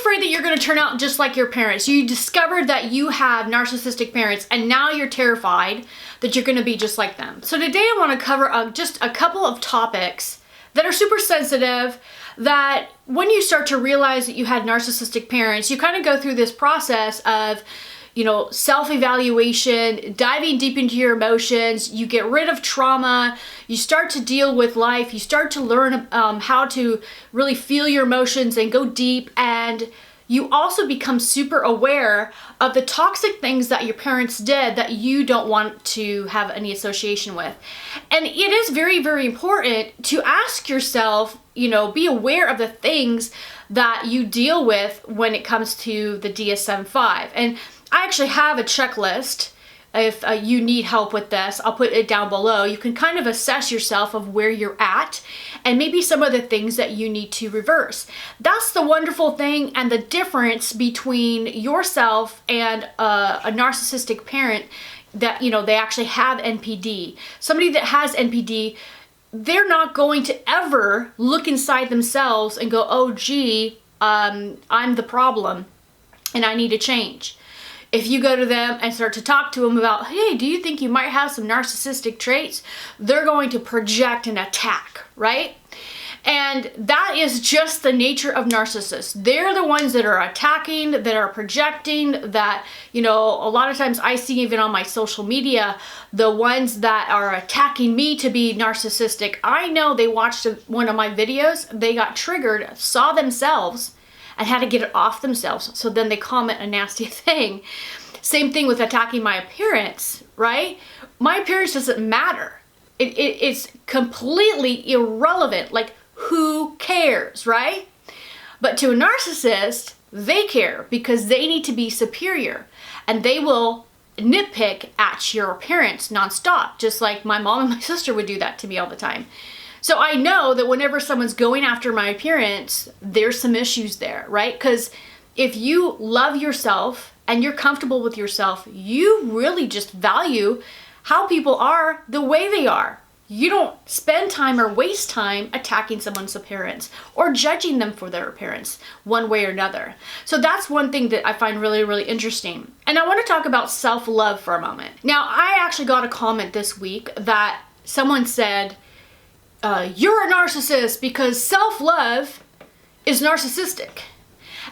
afraid that you're going to turn out just like your parents. You discovered that you have narcissistic parents and now you're terrified that you're going to be just like them. So today I want to cover just a couple of topics that are super sensitive, that when you start to realize that you had narcissistic parents, you kind of go through this process of, self-evaluation, diving deep into your emotions, you get rid of trauma, you start to deal with life, you start to learn how to really feel your emotions and go deep, and you also become super aware of the toxic things that your parents did that you don't want to have any association with. And it is very, very important to ask yourself, be aware of the things that you deal with when it comes to the DSM-5. And I actually have a checklist. If you need help with this, I'll put it down below. You can kind of assess yourself of where you're at and maybe some of the things that you need to reverse. That's the wonderful thing and the difference between yourself and a narcissistic parent, that, they actually have NPD. Somebody that has NPD, they're not going to ever look inside themselves and go, oh gee, I'm the problem and I need to change. If you go to them and start to talk to them about, hey, do you think you might have some narcissistic traits? They're going to project and attack, right? And that is just the nature of narcissists. They're the ones that are attacking, that are projecting, that, a lot of times I see even on my social media, the ones that are attacking me to be narcissistic. I know they watched one of my videos, they got triggered, saw themselves, and had to get it off themselves. So then they comment a nasty thing. Same thing with attacking my appearance, right? My appearance doesn't matter. It's completely irrelevant. Like, who cares, right? But to a narcissist, they care because they need to be superior. And they will nitpick at your appearance nonstop, just like my mom and my sister would do that to me all the time. So I know that whenever someone's going after my appearance, there's some issues there, right? Because if you love yourself and you're comfortable with yourself, you really just value how people are the way they are. You don't spend time or waste time attacking someone's appearance or judging them for their appearance one way or another. So that's one thing that I find really, really interesting. And I want to talk about self-love for a moment. Now, I actually got a comment this week that someone said, you're a narcissist because self-love is narcissistic.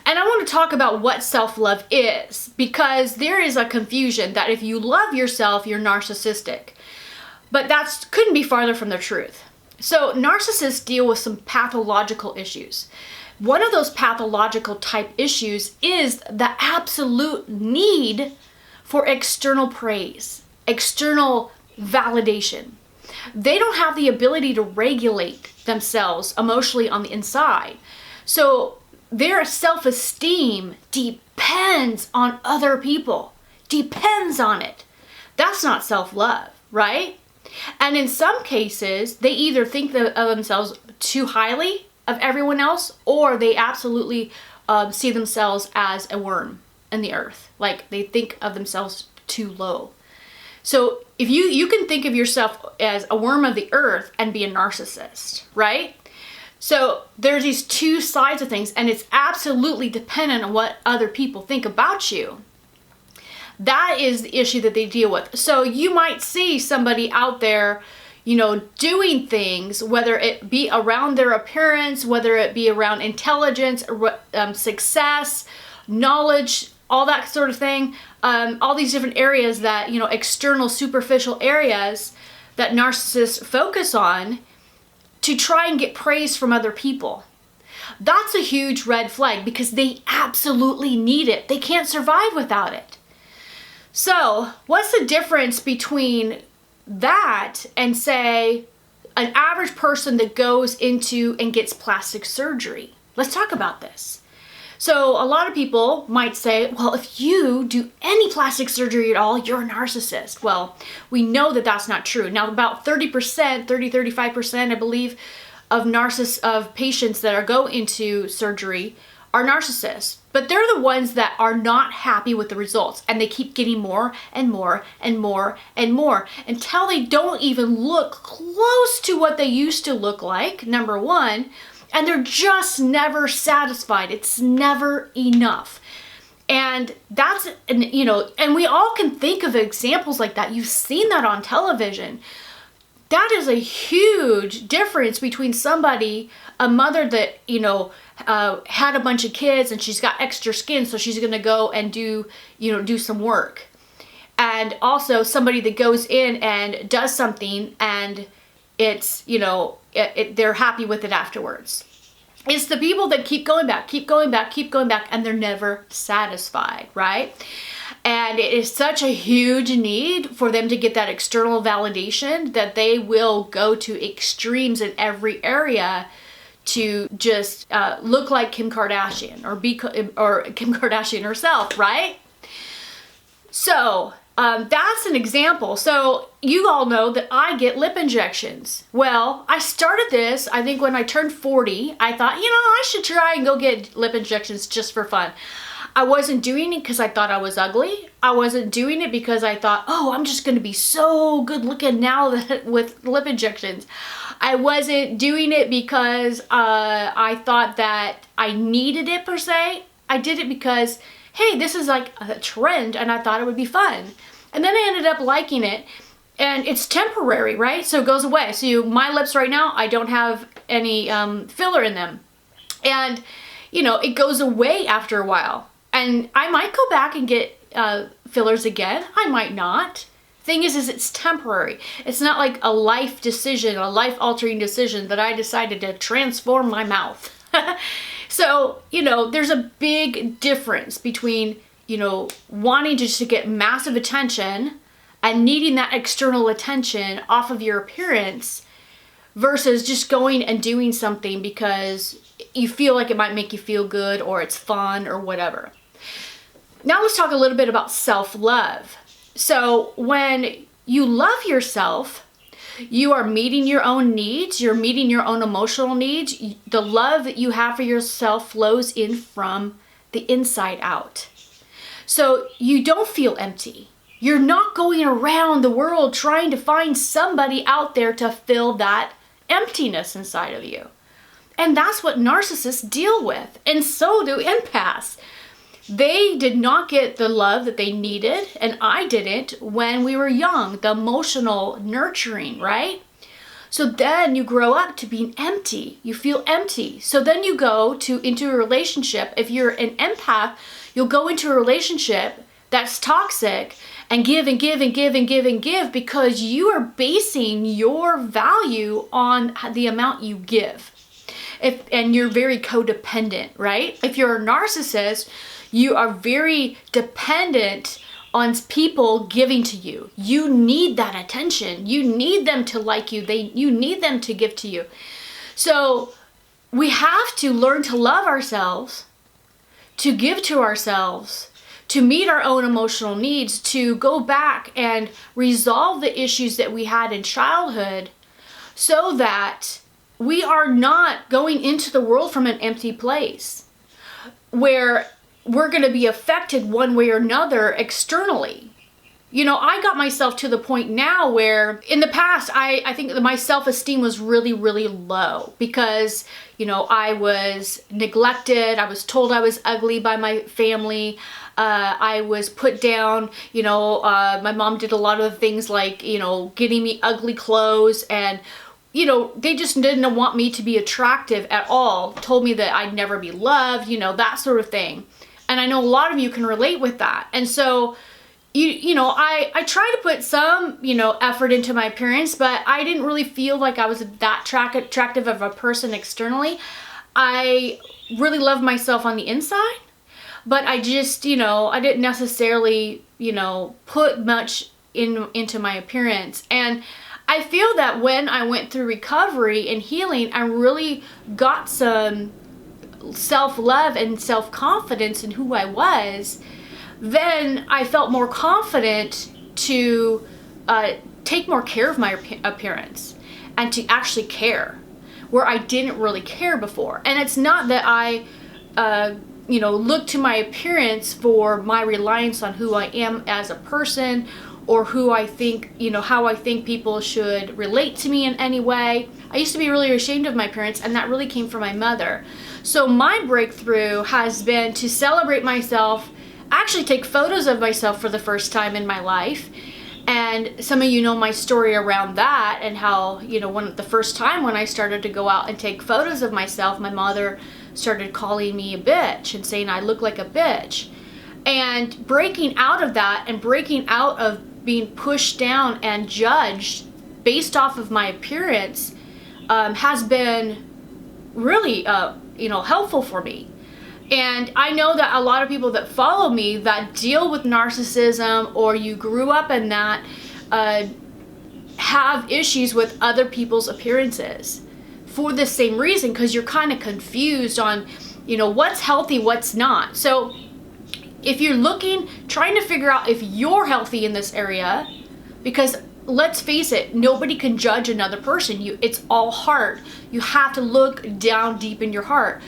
And I want to talk about what self-love is, because there is a confusion that if you love yourself, you're narcissistic. But that couldn't be farther from the truth. So narcissists deal with some pathological issues. One of those pathological type issues is the absolute need for external praise, external validation. They don't have the ability to regulate themselves emotionally on the inside. So their self-esteem depends on other people, depends on it. That's not self-love, right? And in some cases, they either think of themselves too highly of everyone else, or they absolutely see themselves as a worm in the earth. Like, they think of themselves too low. So if you can think of yourself as a worm of the earth and be a narcissist, right? So there's these two sides of things, and it's absolutely dependent on what other people think about you. That is the issue that they deal with. So you might see somebody out there, doing things, whether it be around their appearance, whether it be around intelligence, success, knowledge, all that sort of thing, all these different areas that, external, superficial areas that narcissists focus on to try and get praise from other people. That's a huge red flag because they absolutely need it. They can't survive without it. So what's the difference between that and, say, an average person that goes into and gets plastic surgery? Let's talk about this. So a lot of people might say, well, if you do any plastic surgery at all, you're a narcissist. Well, we know that that's not true. Now, about 35%, I believe, of patients that go into surgery are narcissists. But they're the ones that are not happy with the results, and they keep getting more and more and more and more until they don't even look close to what they used to look like, number one. And they're just never satisfied. It's never enough. And that's, you know, and we all can think of examples like that. You've seen that on television. That is a huge difference between somebody, a mother that, you know, had a bunch of kids and she's got extra skin, so she's going to go and do some work. And also somebody that goes in and does something and it's, you know, they're happy with it afterwards. It's the people that keep going back, and they're never satisfied, right? And it is such a huge need for them to get that external validation that they will go to extremes in every area to just look like Kim Kardashian or Kim Kardashian herself, right? So that's an example. So you all know that I get lip injections. Well, I started this, I think when I turned 40, I thought, you know, I should try and go get lip injections just for fun. I wasn't doing it because I thought I was ugly. I wasn't doing it because I thought, oh, I'm just going to be so good looking now that with lip injections. I wasn't doing it because I thought that I needed it per se. I did it because, hey, this is like a trend and I thought it would be fun. And then I ended up liking it, and it's temporary, right? So it goes away. So my lips right now, I don't have any filler in them. And, you know, it goes away after a while. And I might go back and get fillers again. I might not. Thing is it's temporary. It's not like a life decision, a life-altering decision that I decided to transform my mouth. So, you know, there's a big difference between, you know, wanting just to get massive attention and needing that external attention off of your appearance versus just going and doing something because you feel like it might make you feel good or it's fun or whatever. Now let's talk a little bit about self-love. So when you love yourself, you are meeting your own needs, you're meeting your own emotional needs. The love that you have for yourself flows in from the inside out. So you don't feel empty. You're not going around the world trying to find somebody out there to fill that emptiness inside of you. And that's what narcissists deal with, and so do empaths. They did not get the love that they needed, and I didn't when we were young, the emotional nurturing, right? So then you grow up to being empty. You feel empty. So then you go into a relationship. If you're an empath, you'll go into a relationship that's toxic and give and give and give and give and give because you are basing your value on the amount you give. And you're very codependent, right? If you're a narcissist, you are very dependent on people giving to you. You need that attention. You need them to like you. You need them to give to you. So we have to learn to love ourselves, to give to ourselves, to meet our own emotional needs, to go back and resolve the issues that we had in childhood so that we are not going into the world from an empty place where we're going to be affected one way or another externally. You know, I got myself to the point now where in the past, I think that my self-esteem was really, really low because, you know, I was neglected. I was told I was ugly by my family. I was put down, you know, my mom did a lot of things like, you know, getting me ugly clothes and, you know, they just didn't want me to be attractive at all. Told me that I'd never be loved, you know, that sort of thing. And I know a lot of you can relate with that. And so, you know, I try to put some, you know, effort into my appearance, but I didn't really feel like I was that attractive of a person externally. I really love myself on the inside, but I just, you know, I didn't necessarily, you know, put much into my appearance. And I feel that when I went through recovery and healing, I really got some self-love and self-confidence in who I was. Then I felt more confident to take more care of my appearance and to actually care where I didn't really care before. And it's not that I, you know, look to my appearance for my reliance on who I am as a person or who I think, how I think people should relate to me in any way. I used to be really ashamed of my parents, and that really came from my mother. So my breakthrough has been to celebrate myself, actually take photos of myself for the first time in my life. And some of you know my story around that, and how, the first time when I started to go out and take photos of myself, my mother started calling me a bitch and saying I look like a bitch. And breaking out of that, and breaking out of being pushed down and judged based off of my appearance, has been really, helpful for me. And I know that a lot of people that follow me that deal with narcissism, or you grew up in that, have issues with other people's appearances for the same reason, because you're kind of confused on, what's healthy, what's not. So if you're trying to figure out if you're healthy in this area, because let's face it, nobody can judge another person. It's all heart. You have to look down deep in your heart.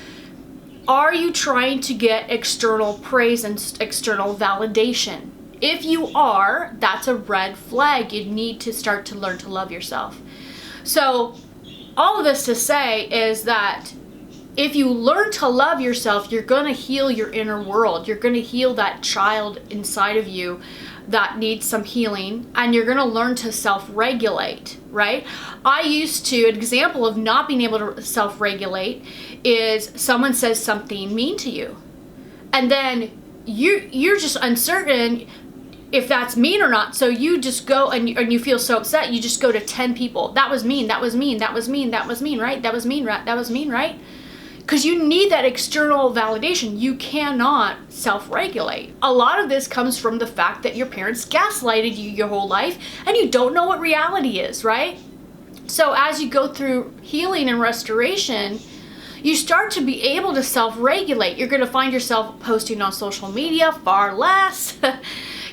Are you trying to get external praise and external validation? If you are, that's a red flag. You need to start to learn to love yourself. So all of this to say is that if you learn to love yourself, you're going to heal your inner world. You're going to heal that child inside of you that needs some healing, and you're going to learn to self-regulate, right? An example of not being able to self-regulate is someone says something mean to you, and then you're just uncertain if that's mean or not. So you just go and you feel so upset, you just go to 10 people. That was mean, that was mean, that was mean, that was mean, right? That was mean, right? That was mean, right? Because you need that external validation. You cannot self-regulate. A lot of this comes from the fact that your parents gaslighted you your whole life, and you don't know what reality is, right? So as you go through healing and restoration, you start to be able to self-regulate. You're going to find yourself posting on social media far less.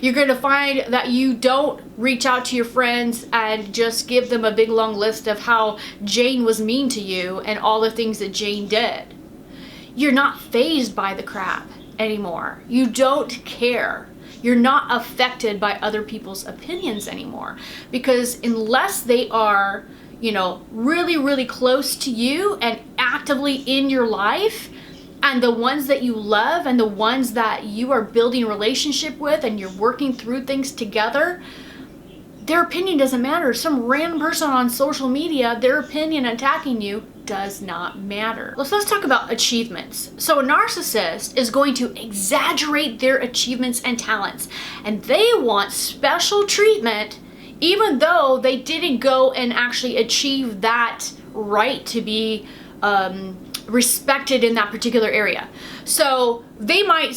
You're going to find that you don't reach out to your friends and just give them a big long list of how Jane was mean to you and all the things that Jane did. You're not fazed by the crap anymore. You don't care. You're not affected by other people's opinions anymore, because unless they are, really, really close to you and actively in your life, and the ones that you love and the ones that you are building a relationship with and you're working through things together, their opinion doesn't matter. Some random person on social media, their opinion attacking you does not matter. Let's talk about achievements. So a narcissist is going to exaggerate their achievements and talents, and they want special treatment even though they didn't go and actually achieve that right to be respected in that particular area. So they might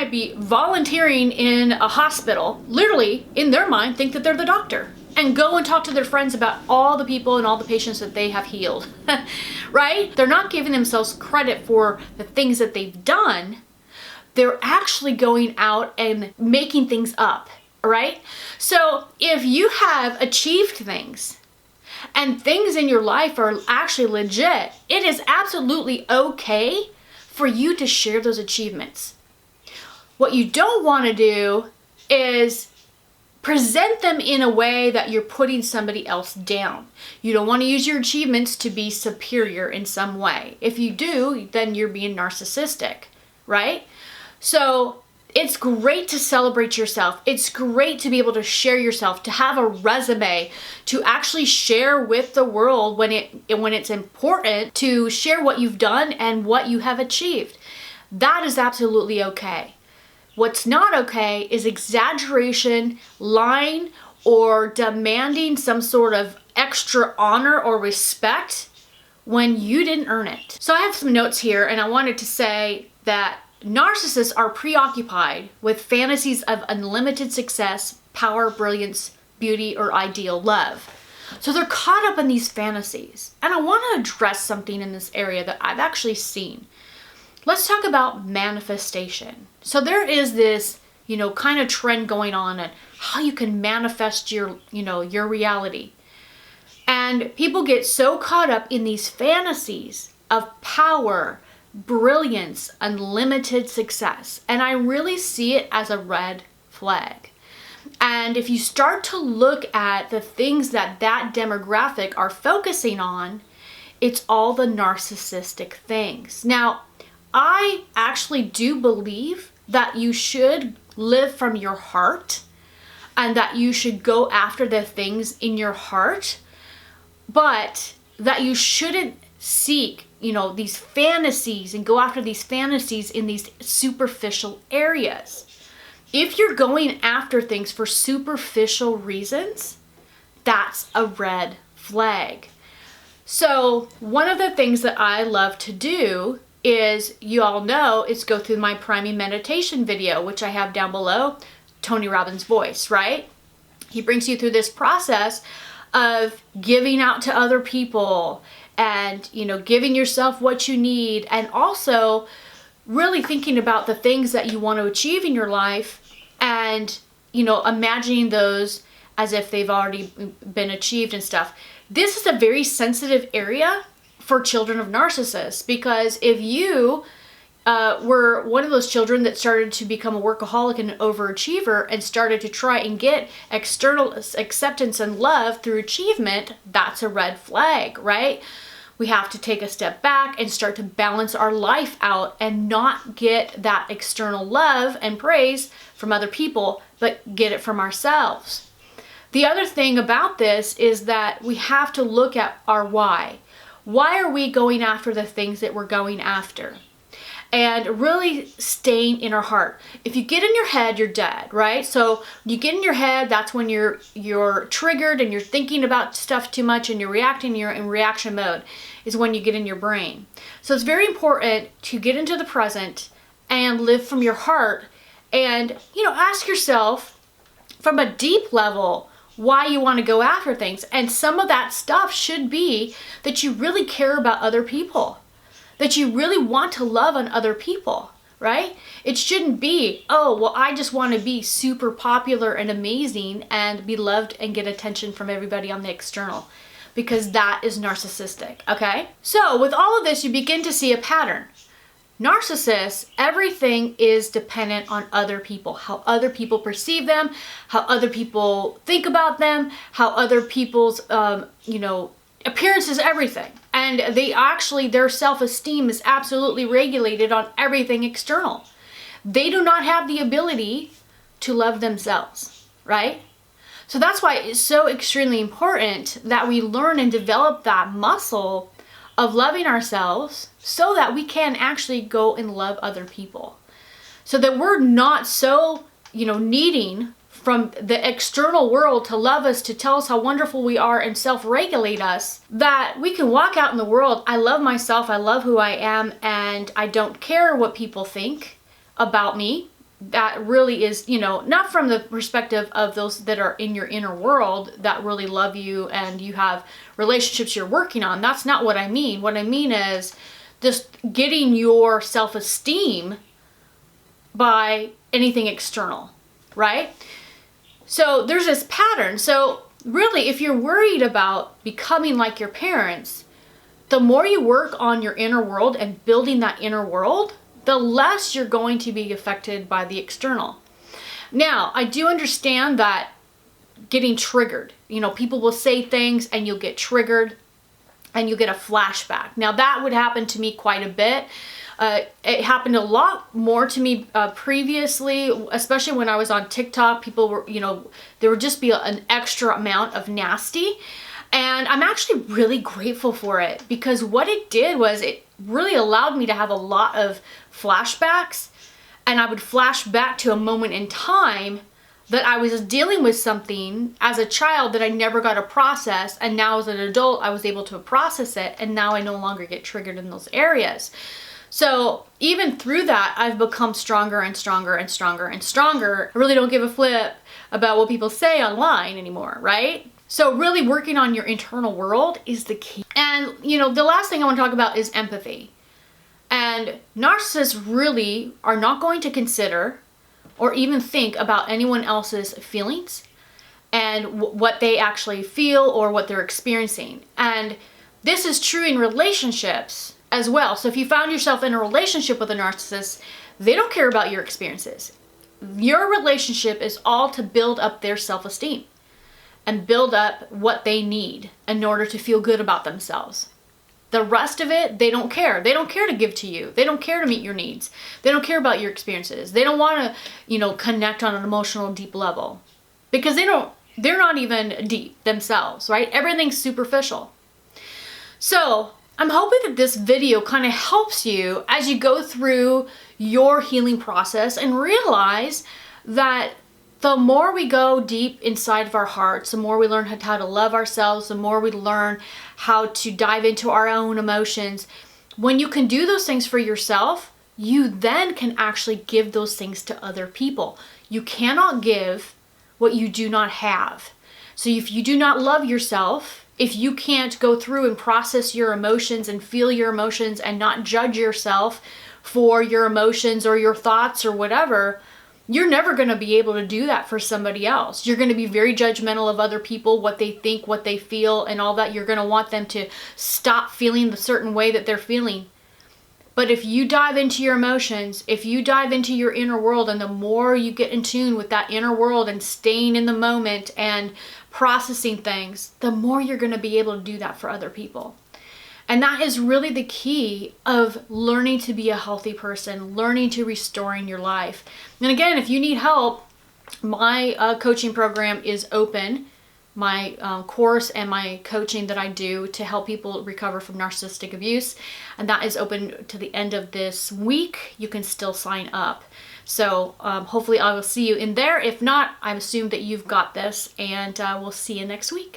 be volunteering in a hospital, literally in their mind think that they're the doctor, and go and talk to their friends about all the people and all the patients that they have healed. Right? They're not giving themselves credit for the things that they've done. They're actually going out and making things up, right? So if you have achieved things and things in your life are actually legit, it is absolutely okay for you to share those achievements. What you don't want to do is present them in a way that you're putting somebody else down. You don't want to use your achievements to be superior in some way. If you do, then you're being narcissistic, right? So it's great to celebrate yourself. It's great to be able to share yourself, to have a resume, to actually share with the world when it's important, to share what you've done and what you have achieved. That is absolutely okay. What's not okay is exaggeration, lying, or demanding some sort of extra honor or respect when you didn't earn it. So I have some notes here, and I wanted to say that narcissists are preoccupied with fantasies of unlimited success, power, brilliance, beauty, or ideal love. So they're caught up in these fantasies. And I want to address something in this area that I've actually seen. Let's talk about manifestation. So there is this, kind of trend going on and how you can manifest your reality. And people get so caught up in these fantasies of power, brilliance, unlimited success. And I really see it as a red flag. And if you start to look at the things that that demographic are focusing on, it's all the narcissistic things. Now, I actually do believe that you should live from your heart and that you should go after the things in your heart, but that you shouldn't seek, these fantasies and go after these fantasies in these superficial areas. If you're going after things for superficial reasons, that's a red flag. So one of the things that I love to do is, you all know, is go through my priming meditation video, which I have down below, Tony Robbins' voice, right? He brings you through this process of giving out to other people and, giving yourself what you need, and also really thinking about the things that you want to achieve in your life and, imagining those as if they've already been achieved and stuff. This is a very sensitive area for children of narcissists, because if you were one of those children that started to become a workaholic and an overachiever and started to try and get external acceptance and love through achievement, that's a red flag, right? We have to take a step back and start to balance our life out and not get that external love and praise from other people, but get it from ourselves. The other thing about this is that we have to look at our why. Why are we going after the things that we're going after? And really staying in our heart. If you get in your head, you're dead, right? So you get in your head, that's when you're triggered and you're thinking about stuff too much and you're reacting, you're in reaction mode, is when you get in your brain. So it's very important to get into the present and live from your heart and, ask yourself from a deep level why you want to go after things. And some of that stuff should be that you really care about other people, that you really want to love on other people, right? It shouldn't be, oh, well, I just want to be super popular and amazing and be loved and get attention from everybody on the external, because that is narcissistic, okay? So with all of this, you begin to see a pattern. Narcissists, everything is dependent on other people, how other people perceive them, how other people think about them, how other people's, appearance is everything. And their self-esteem is absolutely regulated on everything external. They do not have the ability to love themselves, right? So that's why it's so extremely important that we learn and develop that muscle of loving ourselves so that we can actually go and love other people. So that we're not so, needing from the external world to love us, to tell us how wonderful we are and self-regulate us, that we can walk out in the world. I love myself, I love who I am, and I don't care what people think about me. That really is, not from the perspective of those that are in your inner world that really love you and you have relationships you're working on. That's not what I mean. What I mean is just getting your self-esteem by anything external, right? So there's this pattern. So really, if you're worried about becoming like your parents, the more you work on your inner world and building that inner world, the less you're going to be affected by the external. Now, I do understand that getting triggered, people will say things and you'll get triggered and you'll get a flashback. Now, that would happen to me quite a bit. It happened a lot more to me previously, especially when I was on TikTok. People were, there would just be an extra amount of nasty. And I'm actually really grateful for it, because what it did was it really allowed me to have a lot of flashbacks, and I would flash back to a moment in time that I was dealing with something as a child that I never got to process, and now as an adult I was able to process it, and now I no longer get triggered in those areas. So even through that, I've become stronger and stronger and stronger and stronger. I really don't give a flip about what people say online anymore, right? So really working on your internal world is the key. And, the last thing I want to talk about is empathy. And narcissists really are not going to consider or even think about anyone else's feelings and what they actually feel or what they're experiencing. And this is true in relationships as well. So if you found yourself in a relationship with a narcissist, they don't care about your experiences. Your relationship is all to build up their self-esteem and build up what they need in order to feel good about themselves. The rest of it, they don't care. They don't care to give to you. They don't care to meet your needs. They don't care about your experiences. They don't want to, connect on an emotional deep level because they're not even deep themselves, right? Everything's superficial. So I'm hoping that this video kind of helps you as you go through your healing process and realize that the more we go deep inside of our hearts, the more we learn how to love ourselves, the more we learn how to dive into our own emotions. When you can do those things for yourself, you then can actually give those things to other people. You cannot give what you do not have. So if you do not love yourself, if you can't go through and process your emotions and feel your emotions and not judge yourself for your emotions or your thoughts or whatever, you're never going to be able to do that for somebody else. You're going to be very judgmental of other people, what they think, what they feel, and all that. You're going to want them to stop feeling the certain way that they're feeling. But if you dive into your emotions, if you dive into your inner world, and the more you get in tune with that inner world and staying in the moment and processing things, the more you're going to be able to do that for other people. And that is really the key of learning to be a healthy person, learning to restoring your life. And again, if you need help, my coaching program is open. My course and my coaching that I do to help people recover from narcissistic abuse. And that is open to the end of this week. You can still sign up. So hopefully I will see you in there. If not, I assume that you've got this, and we'll see you next week.